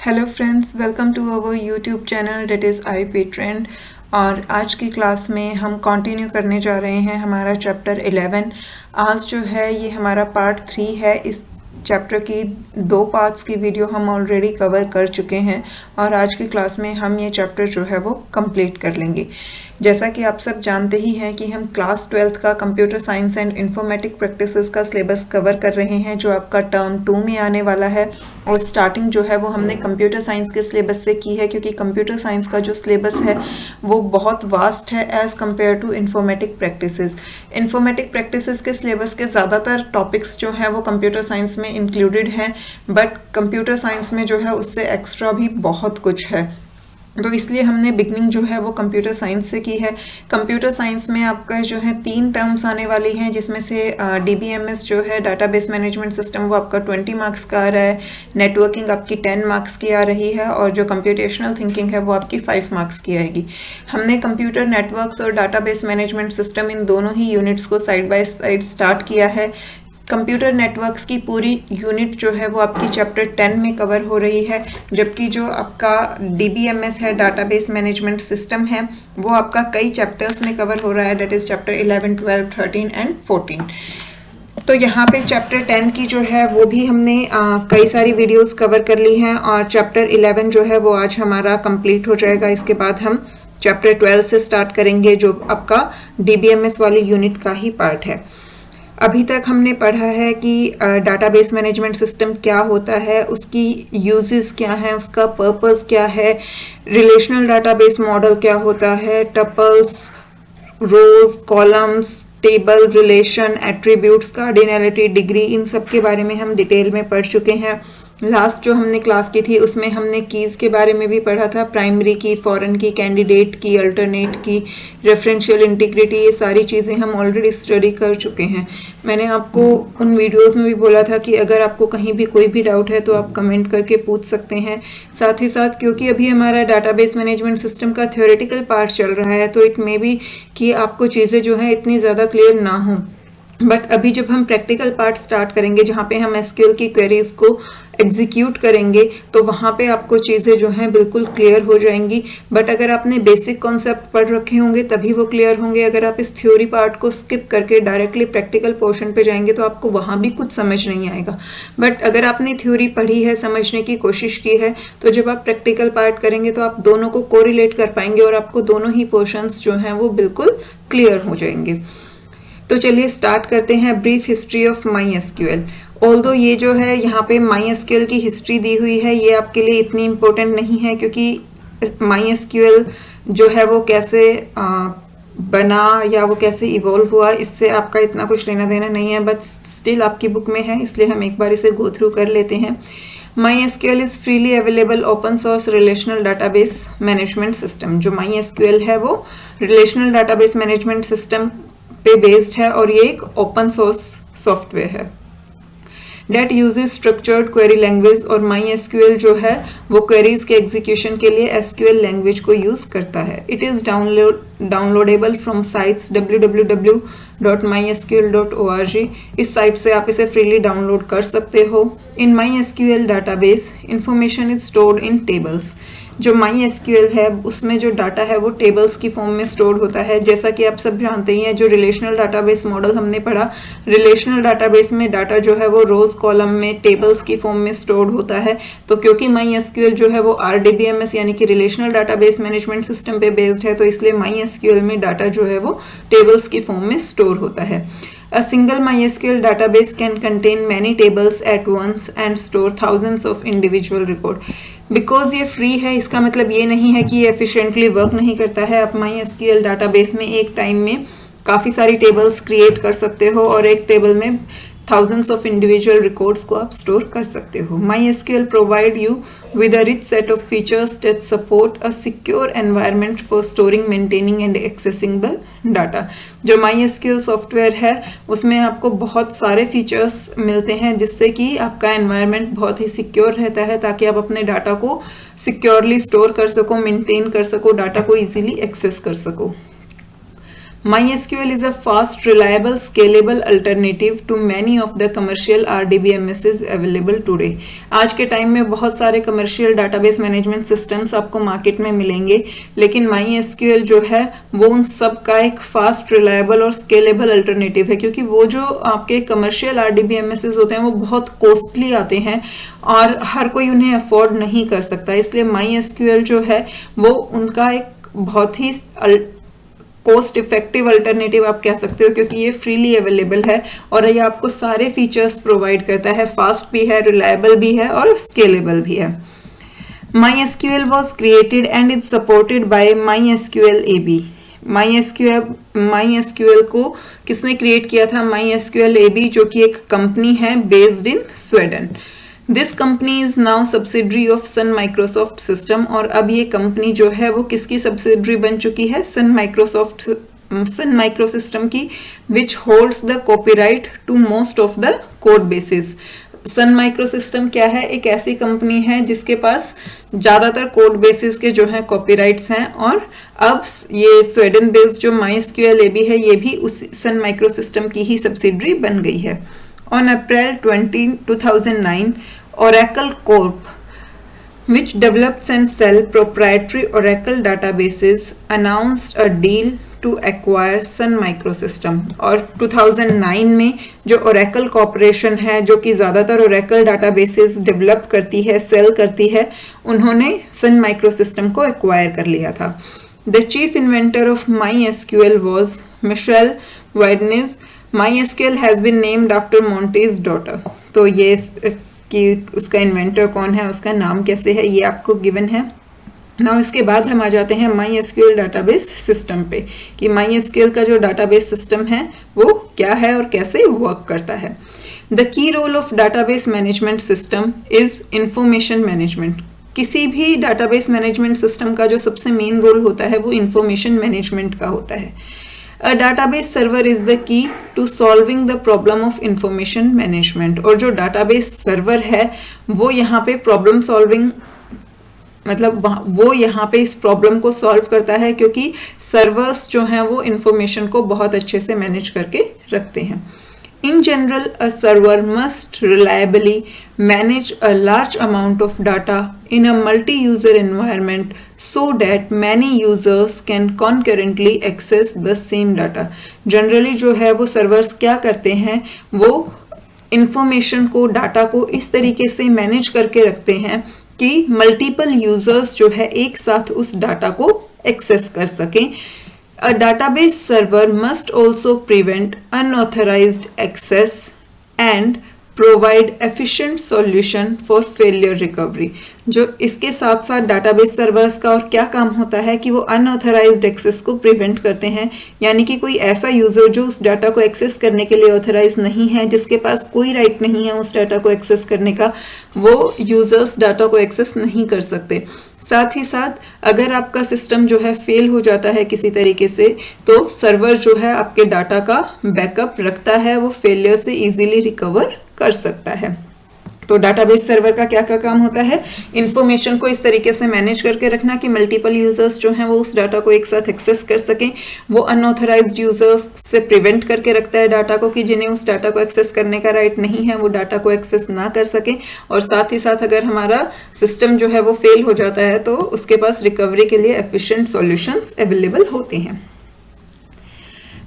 Hello friends, welcome to our YouTube channel that is IP trend. और आज की class में हम कंटिन्यू करने जा रहे हैं हमारा चैप्टर 11। आज जो है ये हमारा पार्ट 3 है। इस चैप्टर की 2 पार्ट्स की वीडियो हम ऑलरेडी कवर कर चुके हैं और आज की क्लास में हम ये चैप्टर जो है वो कंप्लीट कर लेंगे। जैसा कि आप सब जानते ही हैं कि हम क्लास 12th का computer science and informatic practices का सिलेबस कवर कर रहे हैं जो आपका टर्म 2 में आने वाला है। और स्टार्टिंग जो है वो हमने कंप्यूटर साइंस के सिलेबस से की है, क्योंकि कंप्यूटर साइंस का जो सिलेबस है वो बहुत वास्ट है as compare to informatic practices. Informatic practices के सिलेबस के ज़्यादातर टॉपिक्स जो हैं वो कंप्यूटर साइंस में इंक्लूडेड हैं, बट कंप्यूटर साइंस में जो है उससे एक्स्ट्रा भी बहुत कुछ है, तो इसलिए हमने बिगनिंग जो है वो कंप्यूटर साइंस से की है। कंप्यूटर साइंस में आपका जो है 3 टर्म्स आने वाली हैं, जिसमें से DBMS जो है डाटाबेस मैनेजमेंट सिस्टम वो आपका 20 मार्क्स का आ रहा है, नेटवर्किंग आपकी 10 मार्क्स की आ रही है और जो कंप्यूटेशनल थिंकिंग है वो आपकी 5 मार्क्स की आएगी। हमने कंप्यूटर नेटवर्क्स और डाटाबेस मैनेजमेंट सिस्टम इन दोनों ही यूनिट्स को साइड बाय साइड स्टार्ट किया है। कंप्यूटर नेटवर्क्स की पूरी यूनिट जो है वो आपकी चैप्टर 10 में कवर हो रही है, जबकि जो आपका DBMS है डाटाबेस मैनेजमेंट सिस्टम है वो आपका कई चैप्टर्स में कवर हो रहा है, डेट इज़ चैप्टर 11, 12, 13 एंड 14। तो यहाँ पे चैप्टर 10 की जो है वो भी हमने कई सारी वीडियोस कवर कर ली हैं और चैप्टर 11 जो है वो आज हमारा कंप्लीट हो जाएगा। इसके बाद हम चैप्टर 12 से स्टार्ट करेंगे जो आपका DBMS वाली यूनिट का ही पार्ट है। अभी तक हमने पढ़ा है कि डाटाबेस मैनेजमेंट सिस्टम क्या होता है, उसकी यूजेस क्या हैं, उसका पर्पस क्या है, रिलेशनल डाटाबेस मॉडल क्या होता है, tuples, rows, columns, table, relation, attributes, cardinality, degree, इन सब के बारे में हम डिटेल में पढ़ चुके हैं। लास्ट जो हमने क्लास की थी उसमें हमने कीज़ के बारे में भी पढ़ा था, प्राइमरी की, फॉरेन की, कैंडिडेट की, अल्टरनेट की, रेफरेंशियल इंटीग्रिटी, ये सारी चीज़ें हम ऑलरेडी स्टडी कर चुके हैं। मैंने आपको उन वीडियोस में भी बोला था कि अगर आपको कहीं भी कोई भी डाउट है तो आप कमेंट करके पूछ सकते हैं। साथ ही साथ क्योंकि अभी हमारा डाटाबेस मैनेजमेंट सिस्टम का थ्योरेटिकल पार्ट चल रहा है तो इट मे बी कि आपको चीज़ें जो हैं इतनी ज़्यादा क्लियर ना हों, बट अभी जब हम प्रैक्टिकल पार्ट स्टार्ट करेंगे जहाँ पे हम एसक्यूएल की क्वेरीज को एग्जीक्यूट करेंगे तो वहाँ पे आपको चीज़ें जो हैं बिल्कुल क्लियर हो जाएंगी। बट अगर आपने बेसिक कॉन्सेप्ट पढ़ रखे होंगे तभी वो क्लियर होंगे। अगर आप इस थ्योरी पार्ट को स्किप करके डायरेक्टली प्रैक्टिकल पोर्शन पे जाएंगे तो आपको वहाँ भी कुछ समझ नहीं आएगा। बट अगर आपने थ्योरी पढ़ी है, समझने की कोशिश की है, तो जब आप प्रैक्टिकल पार्ट करेंगे तो आप दोनों को कोरिलेट कर पाएंगे और आपको दोनों ही पोर्शंस जो हैं वो बिल्कुल क्लियर हो जाएंगे। तो चलिए स्टार्ट करते हैं brief history of MySQL। Although ये जो है यहाँ पे MySQL की हिस्ट्री दी हुई है, ये आपके लिए इतनी इम्पोर्टेंट नहीं है क्योंकि MySQL जो है वो कैसे बना या वो कैसे इवॉल्व हुआ इससे आपका इतना कुछ लेना देना नहीं है, बट स्टिल आपकी बुक में है इसलिए हम एक बार इसे गो थ्रू कर लेते हैं। MySQL is freely available open source relational database management system. जो MySQL है वो रिलेशनल डाटाबेस मैनेजमेंट सिस्टम पे बेस्ड है और ये एक ओपन सोर्स सॉफ्टवेयर है that uses structured query language. और MySQL जो है वो क्वेरीज के एग्जीक्यूशन के लिए SQL लैंग्वेज को यूज़ करता है। It is downloadable from sites www.mysql.org। इस साइट से आप इसे फ्रीली डाउनलोड कर सकते हो। इन MySQL database information is stored in tables. जो MySQL है उसमें जो डाटा है वो टेबल्स की फॉर्म में स्टोर होता है। जैसा कि आप सब जानते ही हैं, जो रिलेशनल डाटाबेस मॉडल हमने पढ़ा, रिलेशनल डाटाबेस में डाटा जो है वो रोज कॉलम में टेबल्स की फॉर्म में स्टोर होता है। तो क्योंकि MySQL जो है वो RDBMS यानी कि रिलेशनल डाटाबेस मैनेजमेंट सिस्टम पे बेस्ड है तो इसलिए MySQL में डाटा जो है वो टेबल्स की फॉर्म में स्टोर होता है। A single MySQL database can contain many tables at once and store thousands of individual record। Because ये फ्री है इसका मतलब ये नहीं है कि ये एफिशिएंटली वर्क नहीं करता है। आप MySQL डाटाबेस में एक टाइम में काफ़ी सारी टेबल्स क्रिएट कर सकते हो और एक टेबल में thousands of individual records को आप स्टोर कर सकते हो। MySQL provide you with a rich set of features that support a secure environment for storing, maintaining and accessing the data। जो MySQL सॉफ्टवेयर है उसमें आपको बहुत सारे फीचर्स मिलते हैं जिससे कि आपका एनवायरनमेंट बहुत ही सिक्योर रहता है ताकि आप अपने डाटा को सिक्योरली स्टोर कर सको, मेंटेन कर सको, डाटा को इजीली एक्सेस कर सको। MySQL is a fast, reliable, scalable alternative to many of the commercial RDBMSs available today. आज के टाइम में बहुत सारे कमर्शियल डाटाबेस मैनेजमेंट सिस्टम्स आपको मार्केट में मिलेंगे, लेकिन MySQL जो है वो उन सब का एक फास्ट, रिलायबल और स्केलेबल अल्टरनेटिव है, क्योंकि वो जो आपके कमर्शियल RDBMSs होते हैं वो बहुत कॉस्टली आते हैं और हर कोई उन्हें अफोर्ड नहीं कर सकता। इसलिए MySQL जो है वो उनका एक बहुत ही कॉस्ट इफेक्टिव अल्टरनेटिव आप कह सकते हो, क्योंकि ये फ्रीली अवेलेबल है और ये आपको सारे फीचर्स प्रोवाइड करता है, फास्ट भी है, रिलायबल भी है और स्केलेबल भी है। MySQL was created and it's supported by MySQL AB। MySQL को किसने क्रिएट किया था? MySQL AB, जो कि एक कंपनी है based in Sweden. This company is now subsidiary of Sun Microsoft system. और अब ये कंपनी जो है वो किसकी सब्सिडरी बन चुकी है? सन माइक्रो सिस्टम की, which holds the copyright to most of the code basis. Sun micro system क्या है? एक ऐसी कंपनी है जिसके पास ज्यादातर कोड बेसिस के जो है कॉपीराइट्स हैं, और अब ये स्वीडन बेस्ड जो MySQL AB है ये भी उस सन माइक्रो सिस्टम की ही सब्सिडरी बन गई है। On April 20, 2009, Oracle Corp, which develops and sells proprietary Oracle databases, announced a deal to acquire Sun Microsystem। और 2009 में जो Oracle Corporation है, जो कि ज़्यादातर Oracle databases डेवलप करती है, सेल करती है, उन्होंने Sun Microsystem को एक्वायर कर लिया था। The chief inventor of MySQL was Michelle Wadeniz। MySQL has been named after Monty's daughter। तो ये कि उसका इन्वेंटर कौन है, उसका नाम कैसे है, ये आपको गिवन है ना। इसके बाद हम आ जाते हैं MySQL डाटाबेस सिस्टम पे कि MySQL का जो डाटाबेस सिस्टम है वो क्या है और कैसे वर्क करता है। The key role of database management system is information management. किसी भी डाटाबेस मैनेजमेंट सिस्टम का जो सबसे मेन रोल होता है वो इंफॉर्मेशन मैनेजमेंट का होता है। A database server is the key to solving the problem of information management। और जो database server है वो यहाँ पे problem solving, मतलब वो यहाँ पे इस प्रॉब्लम को सॉल्व करता है, क्योंकि सर्वर्स जो हैं वो इंफॉर्मेशन को बहुत अच्छे से मैनेज करके रखते हैं। In general, a server must reliably manage a large amount of data in a multi-user environment so that many users can concurrently access the same data। Generally जो है वो servers क्या करते हैं, वो information को, डाटा को इस तरीके से मैनेज करके रखते हैं कि मल्टीपल यूजर्स जो है एक साथ उस डाटा को एक्सेस कर सकें। A database server must also prevent unauthorized access and provide efficient solution for failure recovery। जो इसके साथ साथ डाटाबेस सर्वर्स का और क्या काम होता है कि वो अनऑथराइज्ड एक्सेस को प्रिवेंट करते हैं, यानी कि कोई ऐसा यूजर जो उस डाटा को एक्सेस करने के लिए ऑथराइज नहीं है, जिसके पास कोई राइट नहीं है उस डाटा को एक्सेस करने का, वो यूजर्स डाटा को एक्सेस नहीं कर सकते। साथ ही साथ अगर आपका सिस्टम जो है फेल हो जाता है किसी तरीके से, तो सर्वर जो है आपके डाटा का बैकअप रखता है, वो फेलियर से इजीली रिकवर कर सकता है। तो डाटाबेस सर्वर का क्या क्या काम होता है? इंफॉर्मेशन को इस तरीके से मैनेज करके रखना कि मल्टीपल यूजर्स जो हैं वो उस डाटा को एक साथ एक्सेस कर सकें। वो अनऑथराइज्ड यूजर्स से प्रिवेंट करके रखता है डाटा को कि जिन्हें उस डाटा को एक्सेस करने का राइट नहीं है वो डाटा को एक्सेस ना कर सकें। और साथ ही साथ अगर हमारा सिस्टम जो है वो फेल हो जाता है तो उसके पास रिकवरी के लिए एफिशिएंट सॉल्यूशंस अवेलेबल होते हैं।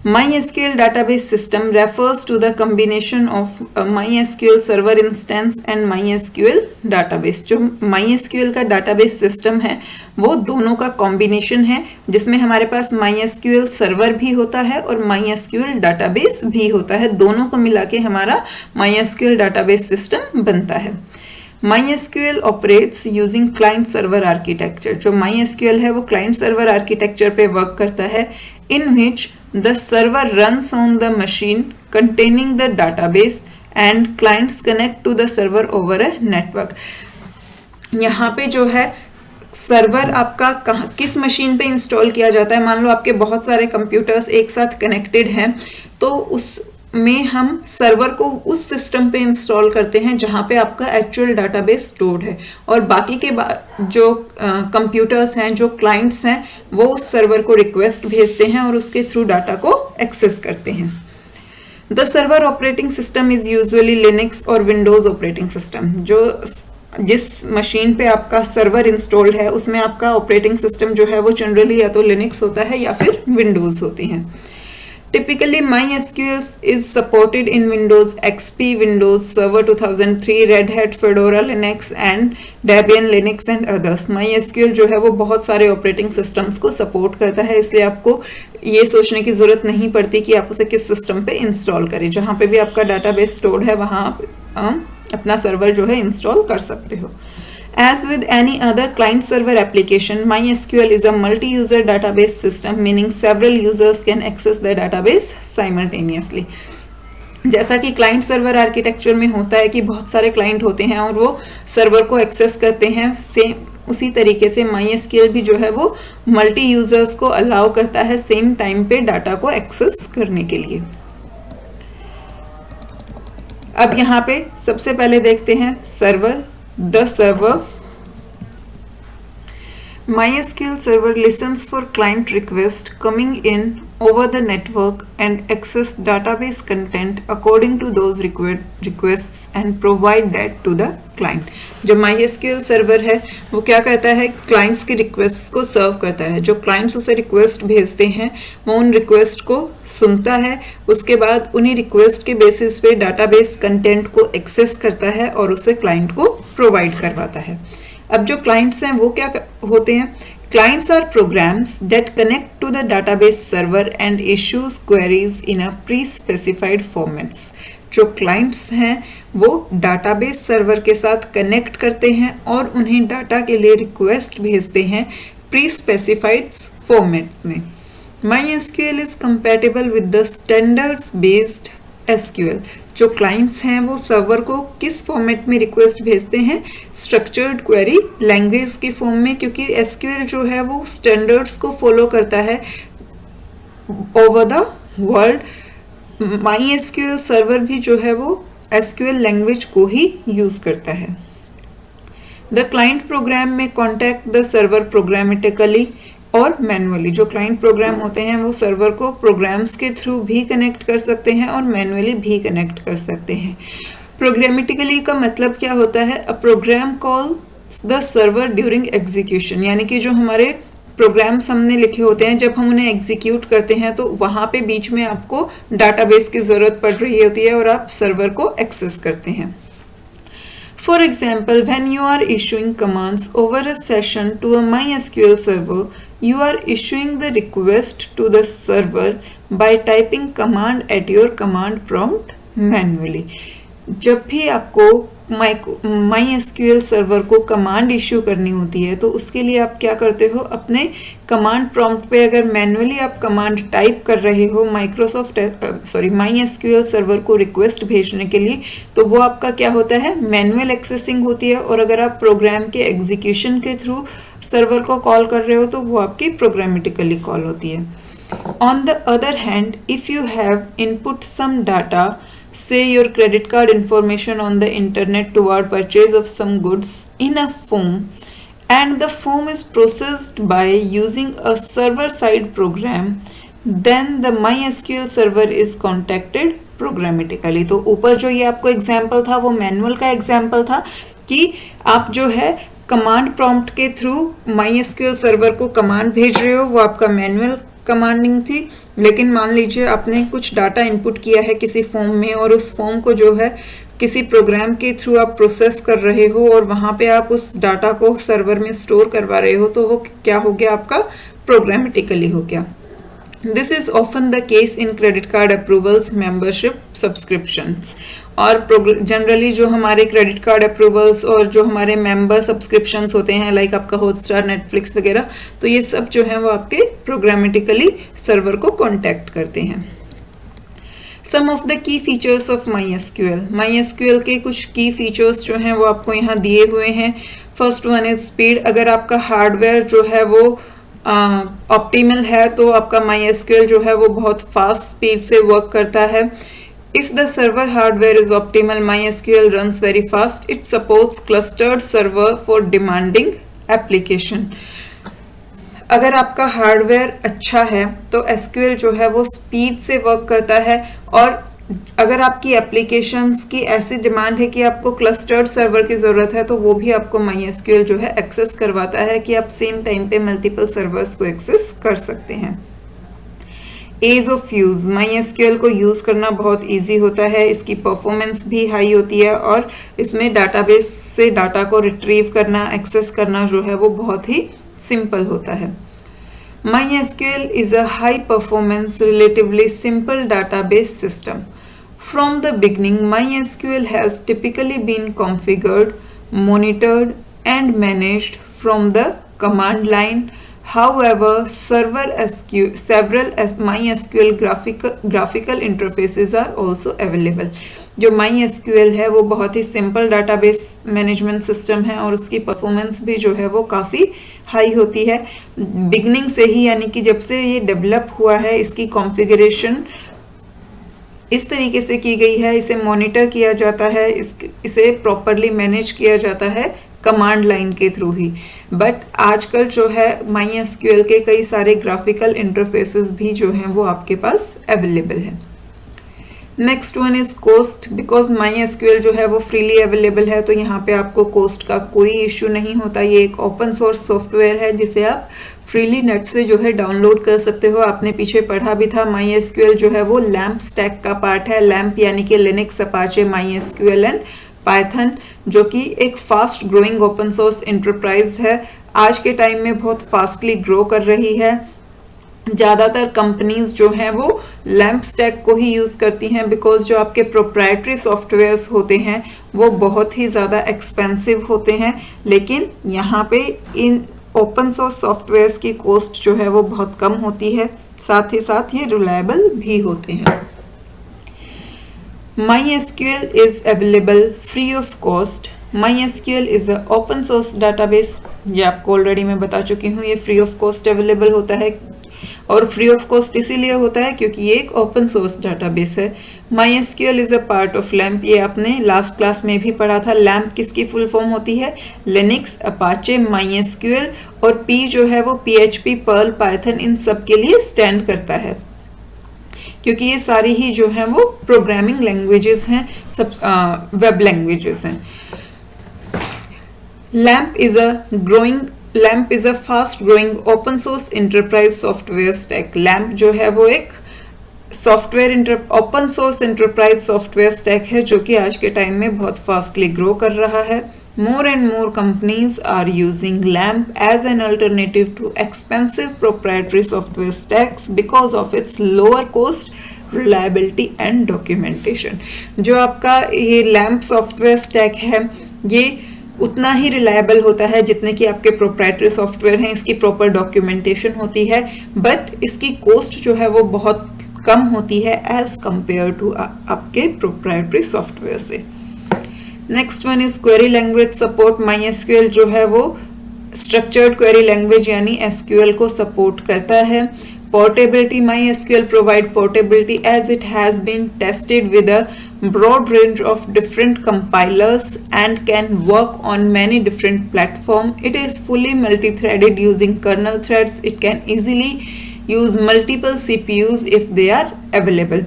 MySQL database system refers to the combination of a MySQL server instance and MySQL database। जो MySQL का database system है वो दोनों का combination है, जिसमें हमारे पास MySQL server भी होता है और MySQL database भी होता है। दोनों को मिला के हमारा MySQL database system बनता है। MySQL operates using client server architecture। जो MySQL है वो client server architecture पे वर्क करता है, in which the server runs on the machine containing the database and clients connect to the server over a network। यहाँ पे जो है सर्वर आपका किस मशीन पे इंस्टॉल किया जाता है, मान लो आपके बहुत सारे कंप्यूटर्स एक साथ कनेक्टेड हैं, तो उस में हम सर्वर को उस सिस्टम पे इंस्टॉल करते हैं जहाँ पे आपका एक्चुअल डाटाबेस स्टोर्ड है, और बाकी के जो कंप्यूटर्स हैं, जो क्लाइंट्स हैं, वो उस सर्वर को रिक्वेस्ट भेजते हैं और उसके थ्रू डाटा को एक्सेस करते हैं। The server operating system is usually Linux और विंडोज ऑपरेटिंग सिस्टम। जो जिस मशीन पे आपका सर्वर इंस्टॉल्ड है उसमें आपका ऑपरेटिंग सिस्टम जो है वो जनरली या तो लिनक्स होता है या फिर विंडोज होती हैं। Typically, MySQL is supported in Windows XP, Windows Server 2003, Red Hat, Fedora Linux and Debian Linux and others. MySQL जो है वो बहुत सारे ऑपरेटिंग सिस्टम्स को सपोर्ट करता है, इसलिए आपको ये सोचने की ज़रूरत नहीं पड़ती कि आप उसे किस सिस्टम पे इंस्टॉल करें। जहाँ पे भी आपका डाटाबेस स्टोर्ड है वहाँ आप अपना सर्वर जो है इंस्टॉल कर सकते हो। As with any other client-server application, MySQL is a multi-user database system, meaning several users can access the database simultaneously. जैसा कि क्लाइंट सर्वर आर्किटेक्चर में होता है कि बहुत सारे क्लाइंट होते हैं और वो सर्वर को एक्सेस करते हैं, सेम उसी तरीके से MySQL भी जो है वो मल्टी यूजर्स को अलाउ करता है सेम टाइम पे डाटा को एक्सेस करने के लिए। अब यहाँ पे सबसे पहले देखते हैं server. The server. MySQL server listens for client request coming in over the network and access database content according to those requests and provide that to the client. जो MySQL server है वो क्या करता है, clients की requests को सर्व करता है। जो clients उसे request भेजते हैं वो उन request को सुनता है, उसके बाद उन्हीं request के basis पे database content को access करता है और उसे client को provide करवाता है। अब जो clients हैं वो क्या होते हैं, Clients are programs that connect to the database server and issues queries in a pre-specified formats. जो clients हैं वो database server के साथ connect करते हैं और उन्हें डाटा के लिए request भेजते हैं pre-specified format में। MySQL is compatible with the standards-based SQL. जो क्लाइंट्स हैं वो सर्वर को किस फॉर्मेट में रिक्वेस्ट भेजते हैं, स्ट्रक्चर्ड क्वेरी लैंग्वेज के फॉर्म में, क्योंकि SQL जो है वो स्टैंडर्ड्स को फॉलो करता है over the world. MySQL server भी जो है वो SQL लैंग्वेज को ही यूज करता है। द क्लाइंट प्रोग्राम में कॉन्टैक्ट द सर्वर प्रोग्रामेटिकली और मैनुअली। जो क्लाइंट प्रोग्राम होते हैं वो सर्वर को प्रोग्राम्स के थ्रू भी कनेक्ट कर सकते हैं और मैनुअली भी कनेक्ट कर सकते हैं। प्रोग्रामेटिकली का मतलब क्या होता है, a program calls the server during execution, यानी कि जो हमारे प्रोग्राम्स हमने लिखे होते हैं जब हम उन्हें एग्जीक्यूट करते हैं तो वहाँ पे बीच में आपको डाटाबेस की ज़रूरत पड़ रही होती है और आप सर्वर को एक्सेस करते हैं। For example, when you are issuing commands over a session to a MySQL server, you are issuing the request to the server by typing command at your command prompt manually. जब भी आपको MySQL server को command issue करनी होती है तो उसके लिए आप क्या करते हो, अपने कमांड प्रॉम्प्ट पे अगर मैनुअली आप कमांड टाइप कर रहे हो MySQL सर्वर को रिक्वेस्ट भेजने के लिए, तो वो आपका क्या होता है, मैनुअल एक्सेसिंग होती है। और अगर आप प्रोग्राम के एग्जीक्यूशन के थ्रू सर्वर को कॉल कर रहे हो तो वो आपकी प्रोग्रामेटिकली कॉल होती है। On the other hand, if you have input some data, say your credit card information on the internet toward purchase of some goods in a form, and the form is processed by using a server-side program, then the MySQL server is contacted programmatically. तो ऊपर जो ये आपको example था वो manual का example था कि आप जो है कमांड प्रॉम्प्ट के थ्रू MySQL सर्वर को कमांड भेज रहे हो, वो आपका मैनुअल कमांडिंग थी। लेकिन मान लीजिए आपने कुछ डाटा इनपुट किया है किसी फॉर्म में और उस फॉर्म को जो है किसी प्रोग्राम के थ्रू आप प्रोसेस कर रहे हो और वहाँ पे आप उस डाटा को सर्वर में स्टोर करवा रहे हो, तो वो क्या हो गया, आपका प्रोग्रामेटिकली हो गया। This is often the case in credit card approvals, membership, subscriptions. और जनरली जो हमारे क्रेडिट कार्ड अप्रूवल्स और जो हमारे मेंबर सब्सक्रिप्शंस होते हैं लाइक आपका हॉटस्टार, नेटफ्लिक्स वगैरह, तो ये सब जो है वो आपके प्रोग्रामेटिकली सर्वर को कॉन्टैक्ट करते हैं। Some of the key features of MySQL के कुछ की फीचर्स जो हैं वो आपको यहाँ दिए हुए हैं। First one is speed. अगर आपका हार्डवेयर जो है वो ऑप्टिमल है तो आपका MySQL जो है वो बहुत फास्ट स्पीड से वर्क करता है। If the server hardware is optimal, MySQL runs very fast. It supports clustered server for demanding application. अगर आपका हार्डवेयर अच्छा है तो SQL जो है वो स्पीड से वर्क करता है, और अगर आपकी एप्लीकेशंस की ऐसी डिमांड है कि आपको क्लस्टर्ड सर्वर की ज़रूरत है, तो वो भी आपको MySQL जो है एक्सेस करवाता है कि आप सेम टाइम पे मल्टीपल सर्वर्स को एक्सेस कर सकते हैं। एज ऑफ यूज़, MySQL को यूज़ करना बहुत इजी होता है, इसकी परफॉर्मेंस भी हाई होती है, और इसमें डाटाबेस से डाटा को रिट्रीव करना, एक्सेस करना जो है वो बहुत ही सिंपल होता है। MySQL is a high performance, relatively simple database system. From the beginning, MySQL has typically been configured, monitored, and managed from the command line. However, several MySQL graphical interfaces are also available. जो MySQL है वो बहुत ही simple database management system है, और उसकी performance भी जो है वो काफ़ी हाई होती है। बिगनिंग से ही, यानी कि जब से ये डेवलप हुआ है, इसकी कॉन्फ़िगरेशन इस तरीके से की गई है, इसे मॉनिटर किया जाता है, इसे प्रॉपरली मैनेज किया जाता है कमांड लाइन के थ्रू ही। बट आजकल जो है MySQL के कई सारे ग्राफिकल इंटरफेसेस भी जो हैं वो आपके पास अवेलेबल है। Next one is cost. Because MySQL जो है वो फ्रीली अवेलेबल है, तो यहाँ पे आपको कोस्ट का कोई इशू नहीं होता। ये एक ओपन सोर्स सॉफ्टवेयर है जिसे आप फ्रीली नेट से जो है डाउनलोड कर सकते हो। आपने पीछे पढ़ा भी था, MySQL जो है वो लैम्प स्टैक का पार्ट है। लैम्प यानी कि Linux, Apache, MySQL and Python, जो कि एक fast growing open source enterprise है। आज के टाइम में बहुत फास्टली ग्रो कर रही है। ज़्यादातर कंपनीज जो हैं वो लैम्प स्टैक को ही यूज़ करती हैं, बिकॉज जो आपके प्रोप्राइटरी सॉफ्टवेयर्स होते हैं वो बहुत ही ज़्यादा एक्सपेंसिव होते हैं, लेकिन यहाँ पे इन ओपन सोर्स सॉफ्टवेयर्स की कॉस्ट जो है वो बहुत कम होती है, साथ ही साथ ये रिलायबल भी होते हैं। MySQL is available free of cost. MySQL is a open source database. ये आपको ऑलरेडी मैं बता चुकी हूँ, ये फ्री ऑफ कॉस्ट अवेलेबल होता है, और फ्री ऑफ कॉस्ट इसीलिए होता है क्योंकि ये एक ओपन सोर्स डाटाबेस है। MySQL is a part of lamp. ये आपने लास्ट क्लास में भी पढ़ा था। लैम्प किसकी फुल फॉर्म होती है? लिनक्स, अपाचे, MySQL, और P जो है वो PHP, पर्ल, पाइथन, इन सब के लिए स्टैंड करता है, क्योंकि ये सारी ही जो है वो प्रोग्रामिंग लैंग्वेजेस हैं, सब वेब लैंग्वेजेस हैं। Lamp is a fast growing open source enterprise software stack. Lamp जो है वो एक open source enterprise software stack है, जो कि आज के टाइम में बहुत फास्टली ग्रो कर रहा है। More and more companies are using LAMP as an alternative to expensive proprietary software stacks because of its lower cost, reliability and documentation. जो आपका ये LAMP सॉफ्टवेयर स्टैक है, ये उतना ही रिलायबल होता है जितने कि आपके प्रोप्राइटरी सॉफ्टवेयर हैं। इसकी प्रॉपर डॉक्यूमेंटेशन होती है, बट इसकी कॉस्ट जो है वो बहुत कम होती है एज कंपेयर टू आपके प्रोप्राइटरी सॉफ्टवेयर से। Next one is query language support. MySQL जो है वो स्ट्रक्चर्ड क्वेरी लैंग्वेज यानी SQL को सपोर्ट करता है। Portability, MySQL provide portability as it has been tested with a broad range of different compilers and can work on many different platforms. It is fully multi-threaded using kernel threads. It can easily use multiple CPUs if they are available.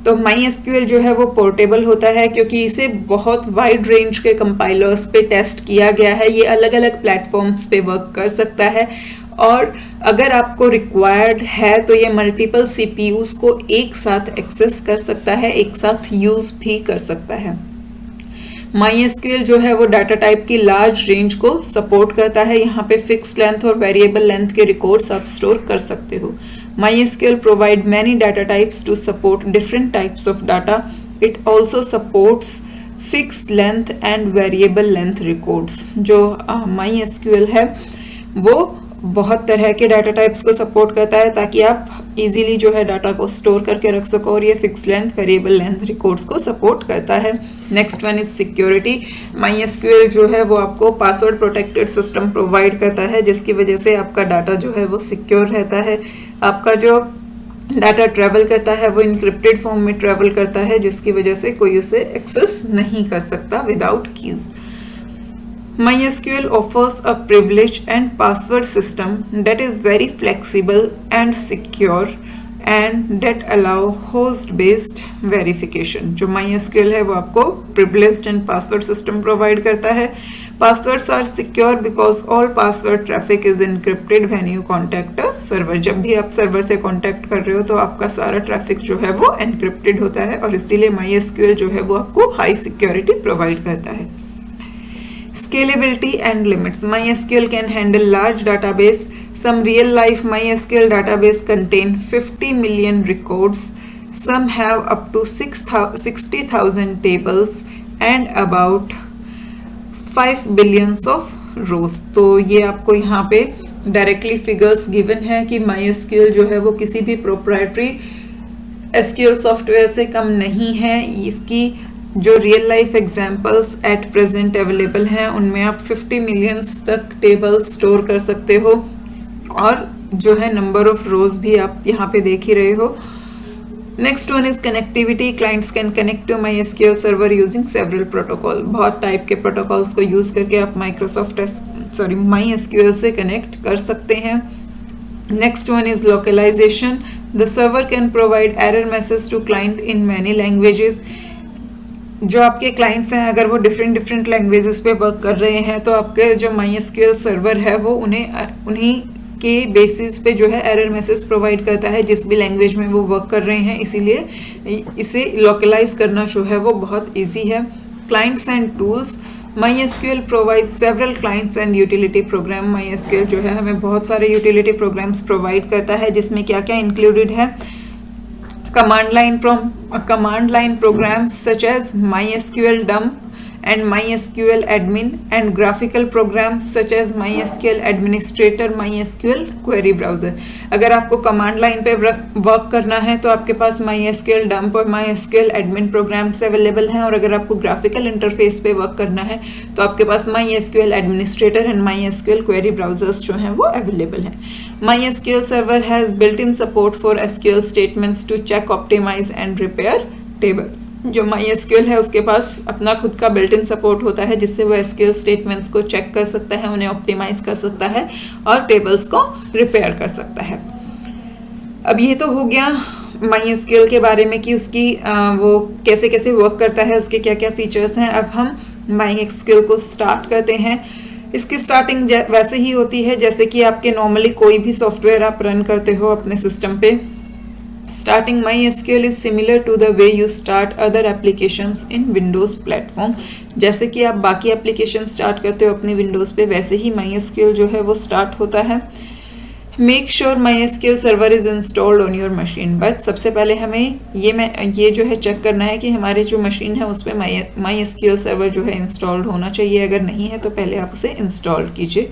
तो MySQL जो है वो portable होता है क्योंकि इसे बहुत wide range के कंपाइलर्स पे टेस्ट किया गया है। ये अलग अलग प्लेटफॉर्म्स पे वर्क कर सकता है, और अगर आपको रिक्वायर्ड है तो ये मल्टीपल CPUs को एक साथ एक्सेस कर सकता है, एक साथ यूज़ भी कर सकता है। MySQL जो है वो डाटा टाइप की लार्ज रेंज को सपोर्ट करता है। यहाँ पे फिक्स्ड लेंथ और वेरिएबल लेंथ के रिकॉर्ड्स आप स्टोर कर सकते हो। MySQL provide many data types to support different types of data. It also supports fixed length and variable length records. जो MySQL है वो बहुत तरह के डाटा टाइप्स को सपोर्ट करता है ताकि आप इजीली जो है डाटा को स्टोर करके रख सको, और ये fix length, variable length records को सपोर्ट करता है। Next one is security. MySQL जो है वो आपको पासवर्ड प्रोटेक्टेड सिस्टम प्रोवाइड करता है, जिसकी वजह से आपका डाटा जो है वो सिक्योर रहता है। आपका जो डाटा ट्रैवल करता है वो इनक्रिप्टेड फॉर्म में ट्रैवल करता है, जिसकी वजह से कोई उसे एक्सेस नहीं कर सकता without keys. MySQL offers a privileged and password system that is very flexible and secure and that allow host-based verification। जो MySQL है वो आपको privileged and password system provide करता है। Passwords are secure because all password traffic is encrypted when you contact a server। जब भी आप server से कॉन्टैक्ट कर रहे हो तो आपका सारा ट्रैफिक जो है वो encrypted होता है और इसीलिए MySQL जो है वो आपको हाई सिक्योरिटी प्रोवाइड करता है। Scalability and limits. MySQL can handle large database. Some real-life MySQL database contain 50 million records. Some have up to 60,000 tables and about 5 billions of rows। तो ये आपको यहाँ पे डायरेक्टली फिगर्स गिवन है कि MySQL जो है वो किसी भी प्रोप्राइटरी SQL सॉफ्टवेयर से कम नहीं है। इसकी जो real life examples at present available हैं उनमें आप 50 मिलियंस तक टेबल स्टोर कर सकते हो और जो है नंबर ऑफ रोज भी आप यहाँ पे देख ही रहे हो। Next one is connectivity. Clients can connect to MySQL server using several protocol. बहुत टाइप के प्रोटोकॉल्स को यूज करके आप MySQL से कनेक्ट कर सकते हैं। Next one is localization. The server can provide error message to client in many languages. जो आपके क्लाइंट्स हैं अगर वो डिफरेंट लैंग्वेजेस पे वर्क कर रहे हैं तो आपके जो MySQL सर्वर है वो उन्हीं के बेसिस पे जो है एरर मैसेज प्रोवाइड करता है जिस भी लैंग्वेज में वो वर्क कर रहे हैं, इसीलिए इसे लोकलाइज करना जो है वो बहुत इजी है। Clients and tools. MySQL provide several clients and utility programme. MySQL जो है हमें बहुत सारे यूटिलिटी प्रोग्राम्स प्रोवाइड करता है जिसमें क्या क्या इंक्लूडेड है। command line programs such as MySQL dump and MySQL admin and graphical programs such as MySQL administrator, MySQL query browser। अगर आपको कमांड लाइन पे वर्क करना है तो आपके पास MySQL dump और MySQL admin प्रोग्राम्स अवेलेबल हैं और अगर आपको ग्राफिकल इंटरफेस पे वर्क करना है तो आपके पास MySQL administrator and MySQL query browsers जो हैं वो अवेलेबल हैं। MySQL server has built-in support for SQL statements to check, optimize and repair tables। जो MySQL है उसके पास अपना खुद का बिल्ट इन सपोर्ट होता है जिससे वो SQL स्टेटमेंट्स को चेक कर सकता है, उन्हें ऑप्टिमाइज कर सकता है और टेबल्स को रिपेयर कर सकता है। अब ये तो हो गया MySQL के बारे में कि उसकी वो कैसे कैसे वर्क करता है, उसके क्या क्या फीचर्स हैं। अब हम MySQL को स्टार्ट करते हैं। इसकी स्टार्टिंग वैसे ही होती है जैसे कि आपके नॉर्मली कोई भी सॉफ्टवेयर आप रन करते हो अपने सिस्टम पे। Starting MySQL is similar to the way you start other applications in Windows platform। जैसे कि आप बाकी एप्लीकेशन स्टार्ट करते हो अपनी विंडोज़ पे वैसे ही MySQL जो है वो स्टार्ट होता है। Make sure MySQL server is installed on your machine। But सबसे पहले हमें ये जो है चेक करना है कि हमारे जो मशीन है उस पर MySQL server जो है इंस्टॉल्ड होना चाहिए। अगर नहीं है तो पहले आप उसे इंस्टॉल कीजिए।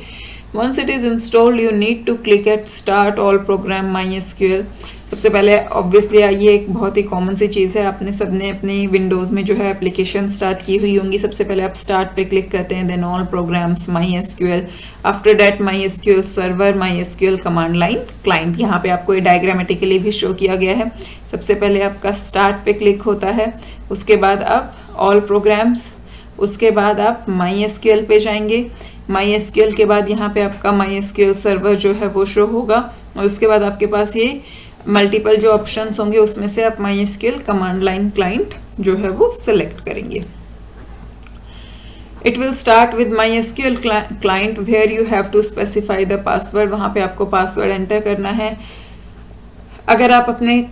Once it is installed, you need to click at Start All Program MySQL। सबसे पहले ऑब्वियसली ये एक बहुत ही कॉमन सी चीज़ है, आपने सबने अपनी विंडोज़ में जो है एप्लीकेशन स्टार्ट की हुई होंगी। सबसे पहले आप स्टार्ट पे क्लिक करते हैं, then all programs MySQL, after that MySQL server, MySQL command line client. यहाँ पे आपको ये डायग्रामेटिकली भी शो किया गया है। सबसे पहले आपका स्टार्ट पे क्लिक होता है, उसके बाद आप ऑल प्रोग्राम्स, उसके बाद आप MySQL पे जाएंगे। MySQL के बाद यहाँ पे आपका MySQL सर्वर जो है वो शो होगा और उसके बाद आपके पास ये मल्टीपल जो ऑप्शंस होंगे उसमें से आप MySQL कमांड लाइन क्लाइंट जो है वो सिलेक्ट करेंगे। It will start with MySQL client where you have to specify the password. वहाँ पे आपको पासवर्ड एंटर करना है। अगर आप अपने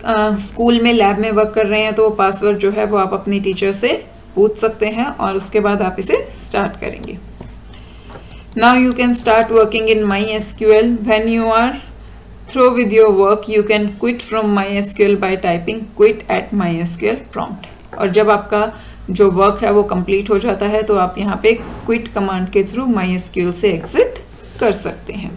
स्कूल में लैब में वर्क कर रहे हैं तो पासवर्ड जो है वो आप अपनी टीचर से पूछ सकते हैं और उसके बाद आप इसे स्टार्ट करेंगे। Now you can start working in MySQL। When you are through with your work, you can quit from MySQL by typing quit at MySQL prompt। और जब आपका जो वर्क है वो कंप्लीट हो जाता है तो आप यहाँ पे क्विट कमांड के थ्रू MySQL से एग्जिट कर सकते हैं।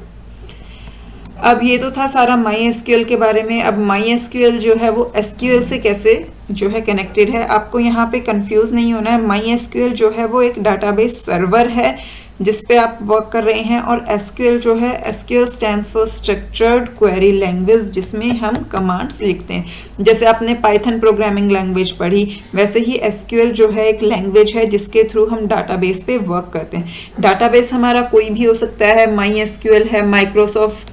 अब ये तो था सारा MySQL के बारे में। अब MySQL जो है वो SQL से कैसे जो है कनेक्टेड है, आपको यहाँ पे कंफ्यूज नहीं होना है। MySQL जो है वो एक डाटाबेस सर्वर है जिस पे आप वर्क कर रहे हैं। और एसक्यूएल जो है, SQL stands for structured query language, जिसमें हम कमांड्स लिखते हैं। जैसे आपने पाइथन प्रोग्रामिंग लैंग्वेज पढ़ी, वैसे ही एसक्यूएल जो है एक लैंग्वेज है जिसके थ्रू हम डाटाबेस पे वर्क करते हैं। डाटाबेस हमारा कोई भी हो सकता है, माई एसक्यूएल है, माइक्रोसॉफ्ट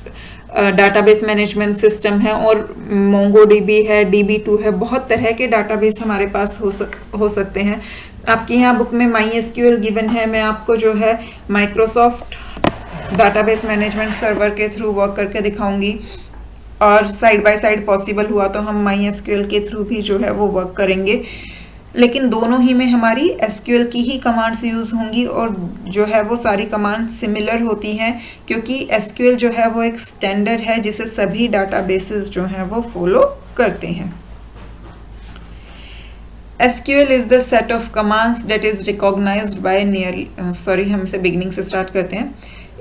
डाटाबेस मैनेजमेंट सिस्टम है, और मोंगोडीबी है, DB2 है, बहुत तरह के डाटाबेस हमारे पास हो सकते हैं। आपकी यहाँ बुक में माई एसक्यूएल गिवन है, मैं आपको जो है माइक्रोसॉफ्ट डाटाबेस मैनेजमेंट सर्वर के थ्रू वर्क करके दिखाऊंगी, और साइड बाय साइड पॉसिबल हुआ तो हम माई एसक्यूएल के थ्रू भी जो है वो वर्क करेंगे। लेकिन दोनों ही में हमारी एसक्यूएल की ही कमांड्स यूज़ होंगी, और जो है वो सारी कमांड्स सिमिलर होती हैं, क्योंकि एसक्यूएल जो है वो एक स्टैंडर्ड है जिसे सभी डाटाबेसेस जो हैं वो फॉलो करते हैं। SQL is the set of commands that is recognized by हम इसे beginning से start करते हैं।